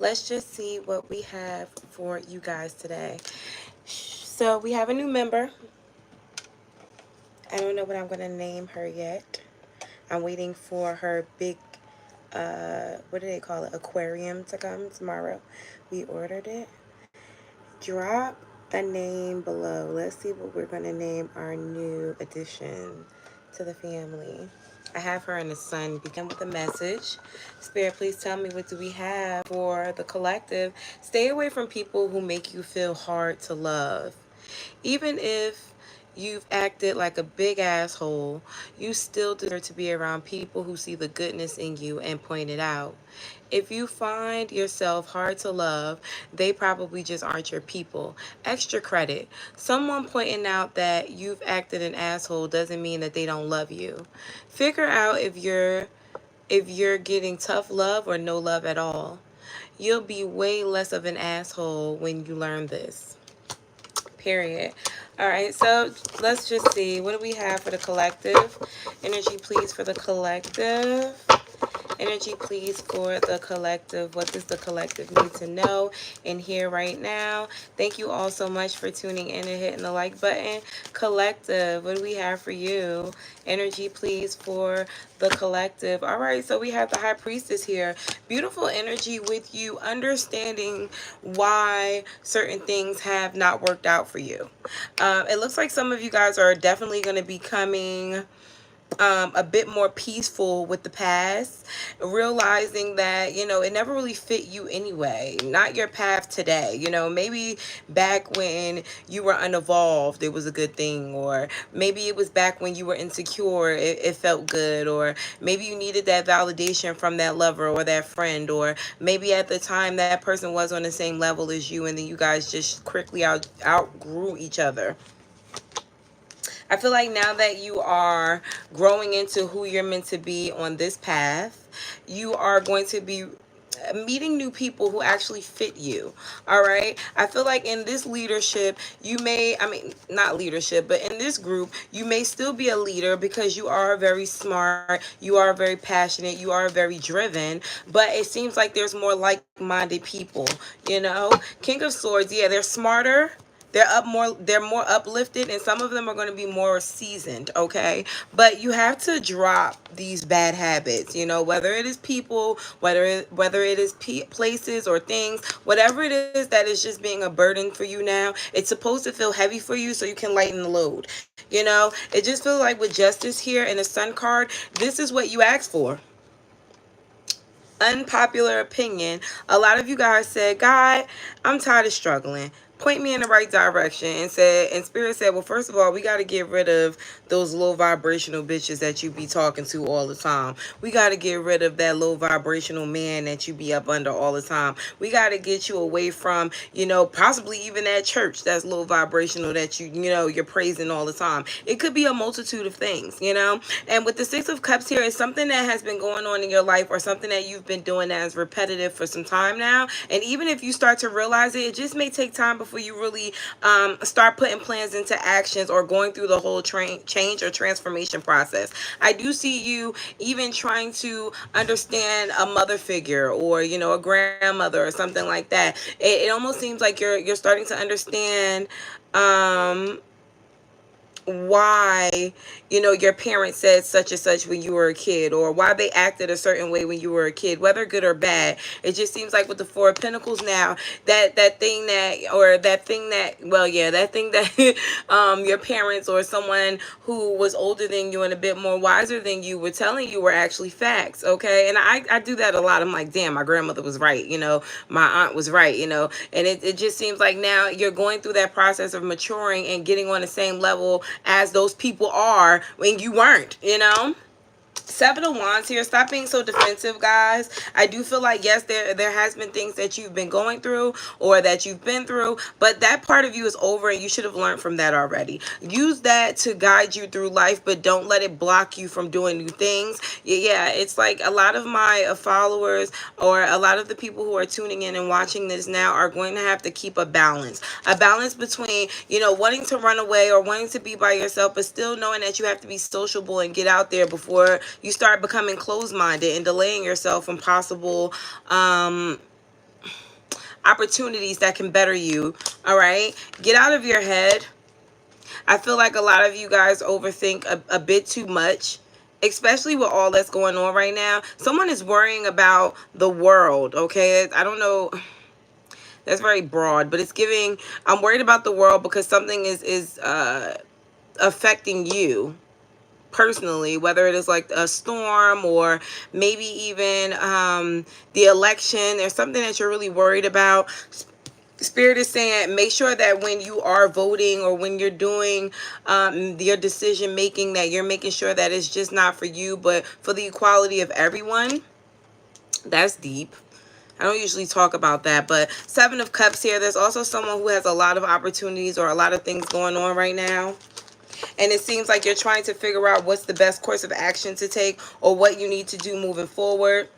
let's just see what we have for you guys today. So we have a new member. I don't know what I'm going to name her yet. I'm waiting for her big, what do they call it, aquarium to come tomorrow. We ordered it. Drop a name below. Let's see what we're going to name our new addition to the family. I have her and the sun. Begin with a message. Spirit, please tell me, what do we have for the collective? Stay away from people who make you feel hard to love. Even if you've acted like a big asshole, you still deserve to be around people who see the goodness in you and point it out. If you find yourself hard to love, they probably just aren't your people. Extra credit. Someone pointing out that you've acted an asshole doesn't mean that they don't love you. Figure out if you're getting tough love or no love at all. You'll be way less of an asshole when you learn this. Period. All right, so let's just see. What do we have for the collective? Energy, please, for the collective. Energy, please, for the collective. What does the collective need to know in here right now? Thank you all so much for tuning in and hitting the like button. Collective, what do we have for you? Energy, please, for the collective. All right, so we have the High Priestess here. Beautiful energy with you, understanding why certain things have not worked out for you. It looks like some of you guys are definitely going to be coming a bit more peaceful with the past, realizing that, it never really fit you anyway, not your path today. Maybe back when you were unevolved, it was a good thing, or maybe it was back when you were insecure, it felt good, or maybe you needed that validation from that lover or that friend, or maybe at the time that person was on the same level as you, and then you guys just quickly outgrew each other. I feel like now that you are growing into who you're meant to be on this path, you are going to be meeting new people who actually fit you. All right, I feel like in this leadership, not leadership, but in this group, you may still be a leader because you are very smart, you are very passionate, you are very driven, but it seems like there's more like-minded people. King of Swords, yeah, they're smarter, they're more uplifted, and some of them are going to be more seasoned, okay? But you have to drop these bad habits, whether it is people, whether it is places or things, whatever it is that is just being a burden for you now. It's supposed to feel heavy for you so you can lighten the load. It just feels like with Justice here and the Sun card, this is what you asked for. Unpopular opinion. A lot of you guys said, God, I'm tired of struggling. Point me in the right direction. And Spirit said, well, first of all, we got to get rid of those low vibrational bitches that you be talking to all the time. We got to get rid of that low vibrational man that you be up under all the time. We got to get you away from, possibly even that church that's low vibrational that you're praising all the time. It could be a multitude of things, And with the Six of Cups here, it's something that has been going on in your life, or something that you've been doing that is repetitive for some time now. And even if you start to realize it, it just may take time before you really start putting plans into actions or going through the whole change or transformation process. I do see you even trying to understand a mother figure, or a grandmother or something like that. It almost seems like you're starting to understand why your parents said such and such when you were a kid, or why they acted a certain way when you were a kid, whether good or bad. It just seems like with the Four of Pentacles now, that thing that your parents or someone who was older than you and a bit more wiser than you were telling you were actually facts. Okay, and I do that a lot. I'm like, damn, my grandmother was right, my aunt was right, and it just seems like now you're going through that process of maturing and getting on the same level as those people are when you weren't. Seven of Wands here. Stop being so defensive, guys. I do feel like, yes, there has been things that you've been going through or that you've been through, but that part of you is over, and you should have learned from that already. Use that to guide you through life, but don't let it block you from doing new things. Yeah, it's like a lot of my followers, or a lot of the people who are tuning in and watching this now, are going to have to keep a balance between, wanting to run away or wanting to be by yourself, but still knowing that you have to be sociable and get out there before you start becoming closed-minded and delaying yourself from possible opportunities that can better you. All right, get out of your head. I feel like a lot of you guys overthink a bit too much, especially with all that's going on right now. Someone is worrying about the world, okay? I don't know. That's very broad, but it's giving, I'm worried about the world because something is affecting you personally, whether it is like a storm or maybe even the election. There's something that you're really worried about. Spirit is saying make sure that when you are voting or when you're doing your decision making, that you're making sure that it's just not for you but for the equality of everyone. That's deep. I don't usually talk about that, but Seven of Cups here. There's also someone who has a lot of opportunities or a lot of things going on right now. And it seems like you're trying to figure out what's the best course of action to take or what you need to do moving forward.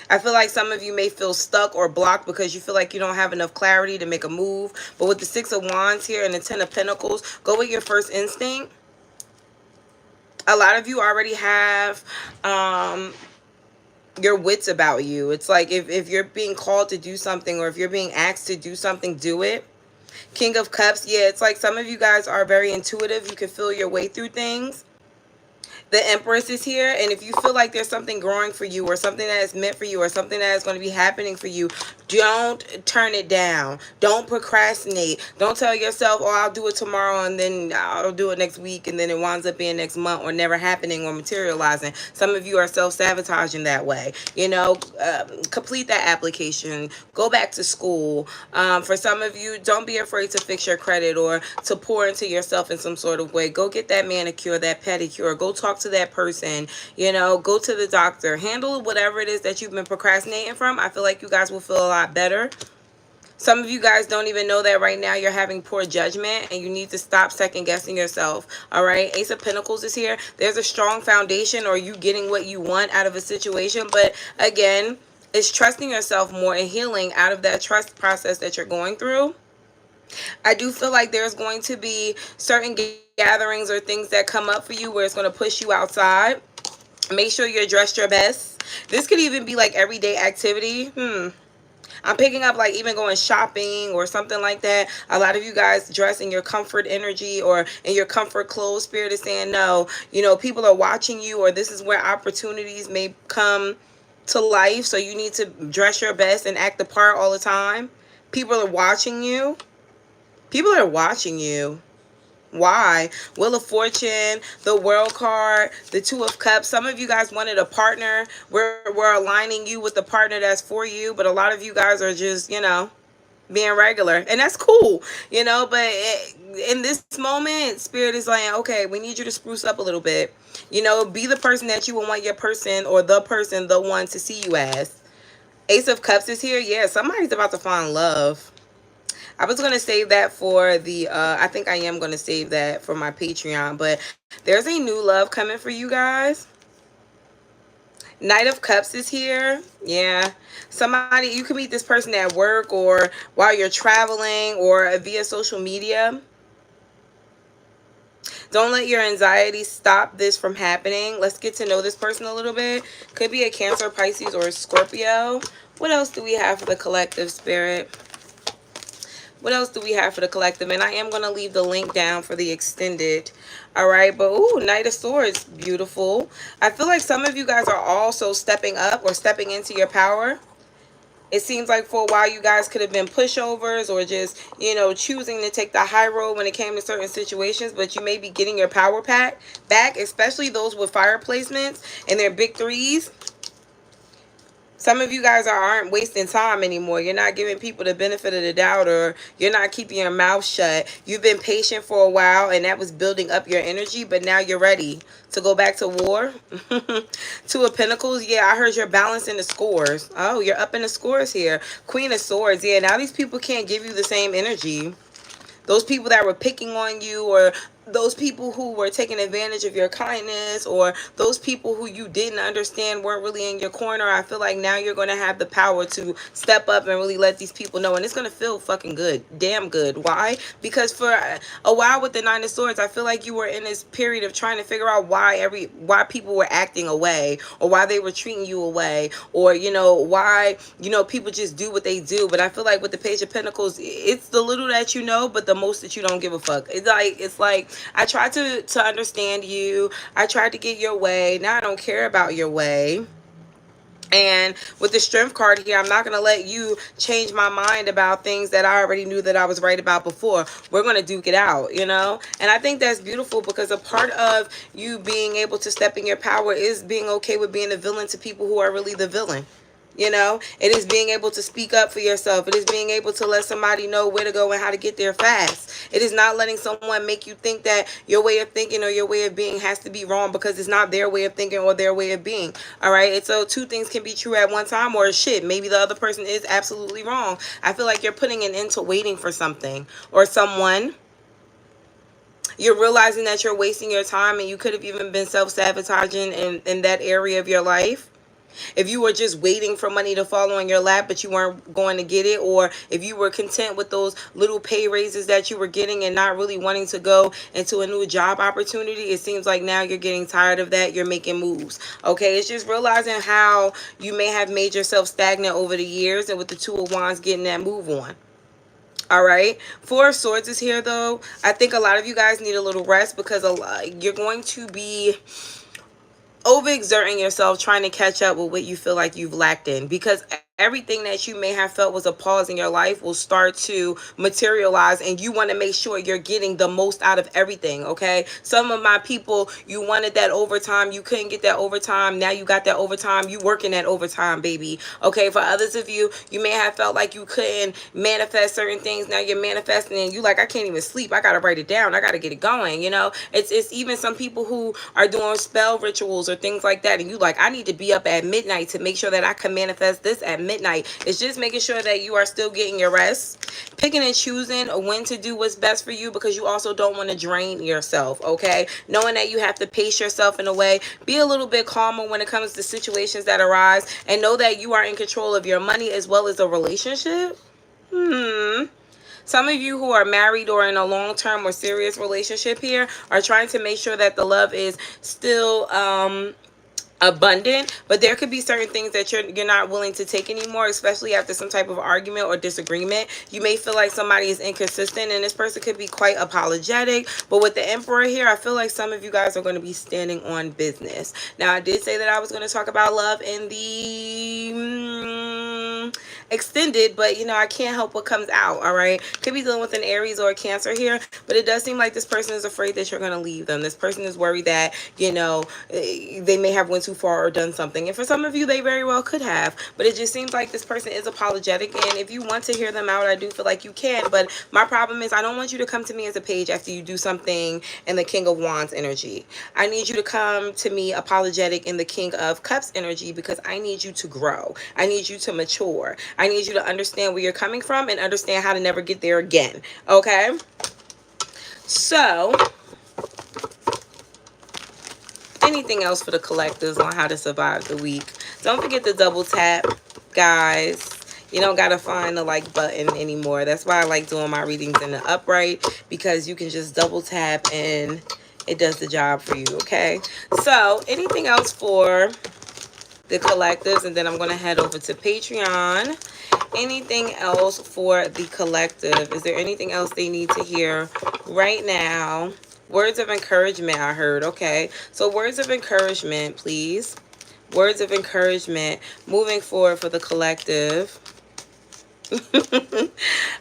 I feel like some of you may feel stuck or blocked because you feel like you don't have enough clarity to make a move. But with the Six of Wands here and the Ten of Pentacles, go with your first instinct. A lot of you already have your wits about you. It's like if you're being called to do something or if you're being asked to do something, do it. King of Cups, yeah, it's like some of you guys are very intuitive. You can feel your way through things. The Empress is here, and if you feel like there's something growing for you or something that is meant for you or something that is going to be happening for you, don't turn it down. Don't procrastinate. Don't tell yourself, oh, I'll do it tomorrow and then I'll do it next week and then it winds up being next month or never happening or materializing. Some of you are self-sabotaging that way. You know, complete that application. Go back to school. For some of you, don't be afraid to fix your credit or to pour into yourself in some sort of way. Go get that manicure, that pedicure. Go talk to that person. You know, go to the doctor. Handle whatever it is that you've been procrastinating from. I feel like you guys will feel a lot better. Some of you guys don't even know that right now you're having poor judgment and you need to stop second guessing yourself. All right. Ace of Pentacles is here. There's a strong foundation or you getting what you want out of a situation. But again, it's trusting yourself more and healing out of that trust process that you're going through. I do feel like there's going to be certain gatherings or things that come up for you where it's going to push you outside. Make sure you're dressed your best. This could even be like everyday activity. I'm picking up like even going shopping or something like that. A lot of you guys dress in your comfort energy or in your comfort clothes. Spirit is saying no. You know, people are watching you or this is where opportunities may come to life. So you need to dress your best and act the part all the time. People are watching you. People are watching you. Why? Wheel of Fortune, the World card, the Two of Cups. Some of you guys wanted a partner. We're aligning you with the partner that's for you. But a lot of you guys are just, you know, being regular. And that's cool, you know. But in this moment, Spirit is like, okay, we need you to spruce up a little bit. You know, be the person that you would want your person or the person, the one to see you as. Ace of Cups is here. Yeah, somebody's about to find love. I was going to save that for the, I think I am going to save that for my Patreon. But there's a new love coming for you guys. Knight of Cups is here. Yeah. Somebody, you can meet this person at work or while you're traveling or via social media. Don't let your anxiety stop this from happening. Let's get to know this person a little bit. Could be a Cancer, Pisces, or a Scorpio. What else do we have for the collective, Spirit? What else do we have for the collective? And I am going to leave the link down for the extended. All right. But, ooh, Knight of Swords. Beautiful. I feel like some of you guys are also stepping up or stepping into your power. It seems like for a while you guys could have been pushovers or just, you know, choosing to take the high road when it came to certain situations. But you may be getting your power back, especially those with fire placements and their big threes. Some of you guys aren't wasting time anymore. You're not giving people the benefit of the doubt or you're not keeping your mouth shut. You've been patient for a while and that was building up your energy, but now you're ready to go back to war. Two of Pentacles. Yeah, I heard you're balancing the scores. Oh, you're up in the scores here. Queen of Swords. Yeah, now these people can't give you the same energy. Those people that were picking on you or those people who were taking advantage of your kindness, or those people who you didn't understand weren't really in your corner, I feel like now you're going to have the power to step up and really let these people know. And it's going to feel fucking good. Damn good. Why? Because for a while with the Nine of Swords, I feel like you were in this period of trying to figure out why people were acting away, or why they were treating you away, or, you know, why, you know, people just do what they do. But I feel like with the Page of Pentacles, it's the little that you know, but the most that you don't give a fuck. It's like I tried to understand you. I tried to get your way. Now I don't care about your way. And with the Strength card here, I'm not going to let you change my mind about things that I already knew that I was right about before. We're going to duke it out, you know? And I think that's beautiful, because a part of you being able to step in your power is being okay with being a villain to people who are really the villain. You know, it is being able to speak up for yourself. It is being able to let somebody know where to go and how to get there fast. It is not letting someone make you think that your way of thinking or your way of being has to be wrong, because it's not their way of thinking or their way of being. All right. And so two things can be true at one time, or shit, maybe the other person is absolutely wrong. I feel like you're putting an end to waiting for something or someone. You're realizing that you're wasting your time, and you could have even been self-sabotaging in that area of your life. If you were just waiting for money to fall on your lap, but you weren't going to get it, or if you were content with those little pay raises that you were getting and not really wanting to go into a new job opportunity, it seems like now you're getting tired of that. You're making moves. Okay, it's just realizing how you may have made yourself stagnant over the years, and with the Two of Wands, getting that move on. All right, Four of Swords is here though. I think a lot of you guys need a little rest, because you're going to be overexerting yourself trying to catch up with what you feel like you've lacked in, because everything that you may have felt was a pause in your life will start to materialize, and you want to make sure you're getting the most out of everything. Okay, some of my people, you wanted that overtime, you couldn't get that overtime, now you got that overtime, you working that overtime, baby. Okay, for others of you, you may have felt like you couldn't manifest certain things, now you're manifesting, and you like, I can't even sleep, I gotta write it down, I gotta get it going. You know, it's even some people who are doing spell rituals or things like that, and you like, I need to be up at midnight to make sure that I can manifest this at midnight. It's just making sure that you are still getting your rest, picking and choosing when to do what's best for you, because you also don't want to drain yourself. Okay, knowing that you have to pace yourself in a way, be a little bit calmer when it comes to situations that arise, and know that you are in control of your money as well as a relationship. Some of you who are married or in a long-term or serious relationship here are trying to make sure that the love is still abundant, but there could be certain things that you're not willing to take anymore, especially after some type of argument or disagreement. You may feel like somebody is inconsistent, and this person could be quite apologetic. But with the Emperor here, I feel like some of you guys are going to be standing on business. Now, I did say that I was going to talk about love in the extended, but you know, I can't help what comes out. All right, could be dealing with an Aries or a Cancer here, but it does seem like this person is afraid that you're going to leave them. This person is worried that, you know, they may have went too far or done something, and for some of you they very well could have, but it just seems like this person is apologetic. And if you want to hear them out, I do feel like you can, but my problem is I don't want you to come to me as a page after you do something in the King of Wands energy. I need you to come to me apologetic in the King of Cups energy, because I need you to grow. I need you to mature. I need you to understand where you're coming from and understand how to never get there again. Okay, so anything else for the collectives on how to survive the week? Don't forget to double tap, guys. You don't gotta find the like button anymore. That's why I like doing my readings in the upright, because you can just double tap and it does the job for you. Okay, so anything else for the collectives, and then I'm gonna head over to Patreon. Anything else for the collective? Is there anything else they need to hear right now? Words of encouragement, I heard. Okay, so words of encouragement, please. Words of encouragement moving forward for the collective.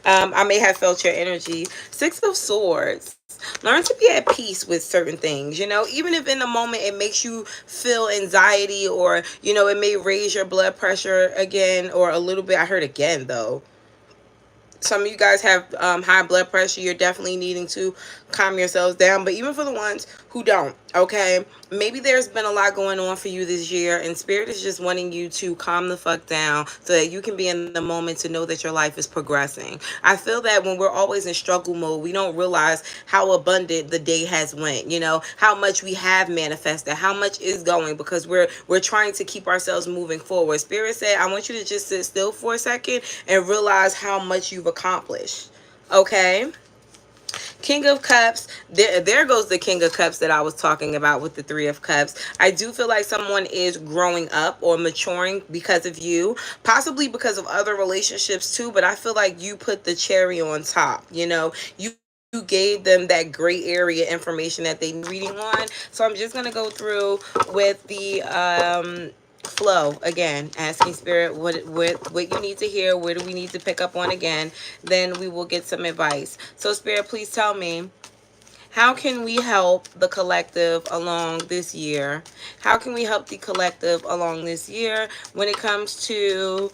I may have felt your energy. Six of Swords. Learn to be at peace with certain things, you know, even if in the moment it makes you feel anxiety, or, you know, it may raise your blood pressure again, or a little bit. I heard again, though. Some of you guys have high blood pressure. You're definitely needing to calm yourselves down. But even for the ones who don't, Okay, maybe there's been a lot going on for you this year, and Spirit is just wanting you to calm the fuck down so that you can be in the moment to know that your life is progressing. I feel that when we're always in struggle mode, we don't realize how abundant the day has went. You know how much we have manifested, how much is going, because we're trying to keep ourselves moving forward. Spirit said, I want you to just sit still for a second and realize how much you've accomplished. Okay. King of Cups, there goes the King of Cups that I was talking about with the Three of Cups. I do feel like someone is growing up or maturing because of you, possibly because of other relationships too, but I feel like you put the cherry on top. You gave them that gray area information that they need reading on. So I'm just going to go through with the flow again, asking Spirit what you need to hear, where do we need to pick up on again, then we will get some advice. So Spirit, please tell me, how can we help the collective along this year? How can we help the collective along this year when it comes to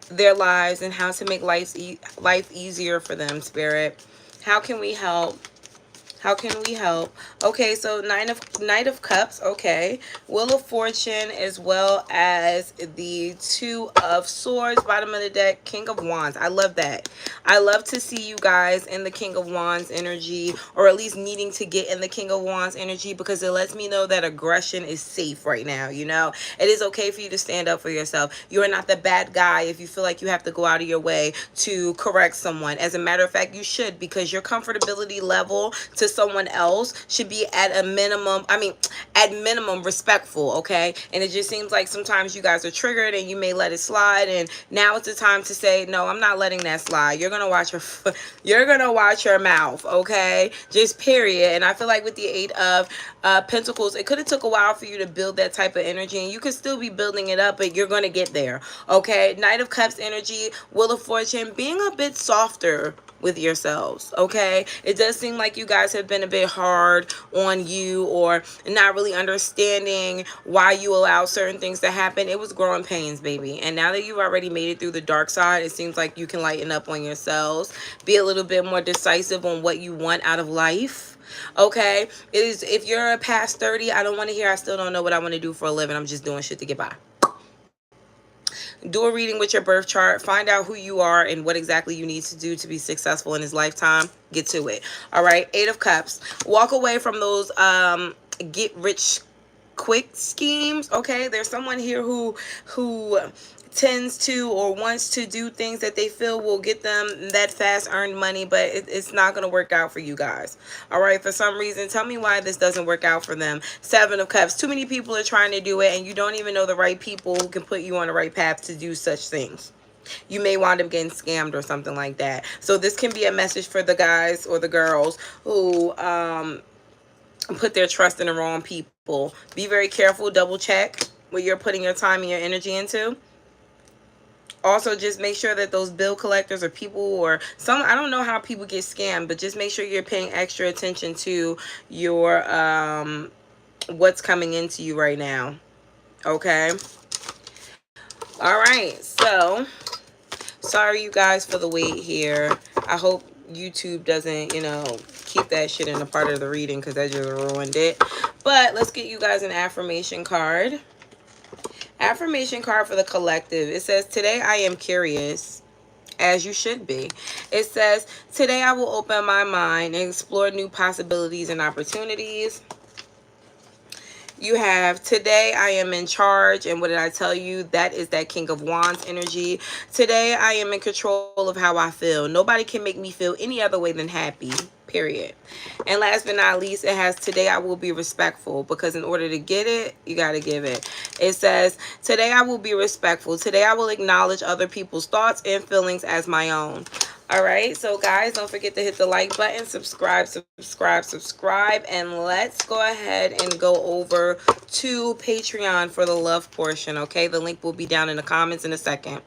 their lives and how to make life easier for them, Spirit? How can we help? How can we help? Okay, so Knight of Cups, okay. Wheel of Fortune, as well as the Two of Swords, bottom of the deck, King of Wands. I love that. I love to see you guys in the King of Wands energy, or at least needing to get in the King of Wands energy, because it lets me know that aggression is safe right now. It is okay for you to stand up for yourself. You are not the bad guy if you feel like you have to go out of your way to correct someone. As a matter of fact, you should, because your comfortability level to someone else should be at a minimum, at minimum respectful, okay? And it just seems like sometimes you guys are triggered and you may let it slide, and now it's the time to say, no, I'm not letting that slide. You're gonna watch your mouth, okay? Just period. And I feel like with the Eight of Pentacles, it could have took a while for you to build that type of energy, and you could still be building it up, but you're gonna get there, okay? Knight of Cups energy, Wheel of Fortune, being a bit softer with yourselves, okay? It does seem like you guys have been a bit hard on you, or not really understanding why you allow certain things to happen. It was growing pains, baby. And now that you've already made it through the dark side, it seems like you can lighten up on yourselves, be a little bit more decisive on what you want out of life. Okay, it is, if you're past 30, I don't want to hear I still don't know what I want to do for a living, I'm just doing shit to get by. Do a reading with your birth chart. Find out who you are and what exactly you need to do to be successful in this lifetime. Get to it. All right. Eight of Cups. Walk away from those get rich quick schemes. Okay. There's someone here who tends to or wants to do things that they feel will get them that fast earned money, but it's not going to work out for you guys. All right, for some reason, tell me why this doesn't work out for them. Seven of Cups. Too many people are trying to do it, and you don't even know the right people who can put you on the right path to do such things. You may wind up getting scammed or something like that. So this can be a message for the guys or the girls who put their trust in the wrong people. Be very careful. Double check what you're putting your time and your energy into. Also, just make sure that those bill collectors or people, or some, I don't know how people get scammed, but just make sure you're paying extra attention to your what's coming into you right now. Okay. All right. So sorry you guys for the wait here. I hope YouTube doesn't, keep that shit in a part of the reading, because that just ruined it. But let's get you guys an affirmation card. Affirmation card for the collective. It says, today I am curious, as you should be. It says, today I will open my mind and explore new possibilities and opportunities. You have, today I am in charge, and what did I tell you? That is that King of Wands energy. Today I am in control of how I feel. Nobody can make me feel any other way than happy, period. And last but not least, it has, today I will be respectful, because in order to get it, you got to give it. It says, today I will be respectful. Today I will acknowledge other people's thoughts and feelings as my own. All right, so guys, don't forget to hit the like button, subscribe, and let's go ahead and go over to Patreon for the love portion, okay? The link will be down in the comments in a second.